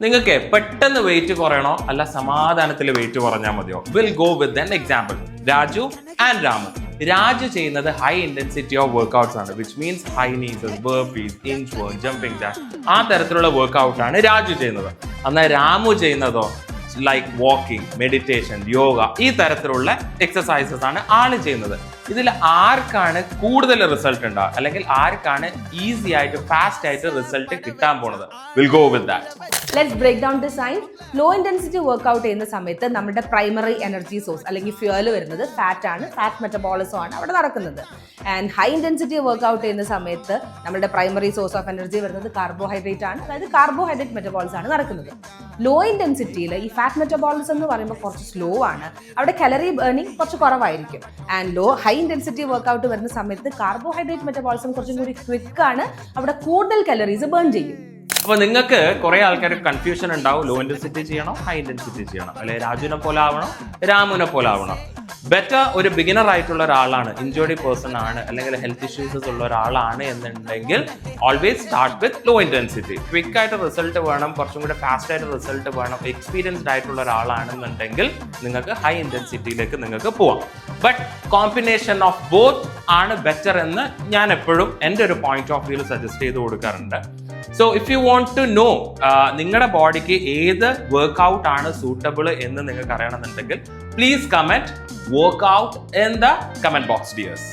നിങ്ങൾക്ക് പെട്ടെന്ന് വെയിറ്റ് കുറയണോ അല്ല സമാധാനത്തിൽ വെയിറ്റ് കുറഞ്ഞാൽ മതിയോ? Will go with an example. Raju and Ramu. Raju ചെയ്യുന്നത് ഹൈ ഇന്റൻസിറ്റി ഓഫ് വർക്ക്ഔട്ട്സ് ആണ്, which means high knees, burpees, inch jumping jack, ആ തരത്തിലുള്ള വർക്ക്ഔട്ട് ആണ് രാജു ചെയ്യുന്നത്. എന്നാൽ രാമു ചെയ്യുന്നതോ ലൈക്ക് വാക്കിംഗ്, മെഡിറ്റേഷൻ, യോഗ, ഈ തരത്തിലുള്ള എക്സസൈസസ് ആണ് ആള് ചെയ്യുന്നത്. ഇതിൽ ആർക്കാണ് കൂടുതൽ റിസൾട്ട് ഉണ്ടാവുക അല്ലെങ്കിൽ ആർക്കാണ് ഈസി ആയിട്ട് ഫാസ്റ്റ് ആയിട്ട് റിസൾട്ട് കിട്ടാൻ പോണത്? Will go with that. Let's break down the science. Low intensity workout ചെയ്യുന്ന സമയത്ത് നമ്മുടെ പ്രൈമറി എനർജി സോഴ്സ് അല്ലെങ്കിൽ ഫ്യൂവൽ വരുന്നത് ഫാറ്റ് ആണ്, ഫാറ്റ് മെറ്റബോളിസം ആണ് അവിടെ നടക്കുന്നത്. ആൻഡ് ഹൈ ഇന്റൻസിറ്റി വർക്ക്ഔട്ട് ചെയ്യുന്ന സമയത്ത് നമ്മുടെ പ്രൈമറി സോഴ്സ് ഓഫ് എനർജി വരുന്നത് കാർബോഹൈഡ്രേറ്റ് ആണ്, അതായത് കാർബോഹൈഡ്രേറ്റ് മെറ്റബോളിസം ആണ് നടക്കുന്നത്. ലോ ഇന്റൻസിറ്റിയിൽ ഈ ഫാറ്റ് മെറ്റബോളിസം എന്ന് പറയുമ്പോൾ കുറച്ച് സ്ലോ ആണ്, അവിടെ കലറി ബേണിംഗ് കുറച്ച് കുറവായിരിക്കും. ആൻഡ് ഹൈ ഇന്റൻസിറ്റി വർക്ക്ഔട്ട് വരുന്ന സമയത്ത് കാർബോഹൈഡ്രേറ്റ് മെറ്റബോളിസം കുറച്ചും കൂടി ക്വിക്ക് ആണ്, അവിടെ കൂടുതൽ കലറീസ് ബേൺ ചെയ്യും. അപ്പൊ നിങ്ങൾക്ക് കുറെ ആൾക്കാർക്ക് കൺഫ്യൂഷൻ ഉണ്ടാവും, ലോ ഇന്റൻസിറ്റി ചെയ്യണോ ഹൈ ഇന്റൻസിറ്റി ചെയ്യണം, അല്ലെങ്കിൽ രാജുവിനെ പോലെ ആവണം രാമുവിനെ പോലെ ആവണം. ബെറ്റർ ഒരു ബിഗിനർ ആയിട്ടുള്ള ഒരാളാണ്, ഇൻജോർഡ് പേഴ്സൺ ആണ്, അല്ലെങ്കിൽ ഹെൽത്ത് ഇഷ്യൂസസ് ഉള്ള ഒരാളാണ് എന്നുണ്ടെങ്കിൽ always start with low intensity. Quick ആയിട്ട് റിസൾട്ട് വേണം, കുറച്ചും കൂടെ ഫാസ്റ്റ് ആയിട്ട് റിസൾട്ട് വേണം, എക്സ്പീരിയൻസ്ഡ് ആയിട്ടുള്ള ഒരാളാണെന്നുണ്ടെങ്കിൽ നിങ്ങൾക്ക് ഹൈ ഇന്റൻസിറ്റിയിലേക്ക് നിങ്ങൾക്ക് പോവാം. ബട്ട് കോമ്പിനേഷൻ ഓഫ് ബോത്ത് ആണ് ബെറ്റർ എന്ന് ഞാൻ എപ്പോഴും എൻ്റെ ഒരു പോയിന്റ് ഓഫ് വ്യൂവിൽ സജസ്റ്റ് ചെയ്ത് കൊടുക്കാറുണ്ട്. So if you want to know നിങ്ങളുടെ ബോഡിക്ക് ഏത് വർക്ക്ഔട്ട് ആണ് സൂട്ടബിൾ എന്ന് നിങ്ങൾക്ക് അറിയണമെന്നുണ്ടെങ്കിൽ please comment workout in the comment box dears.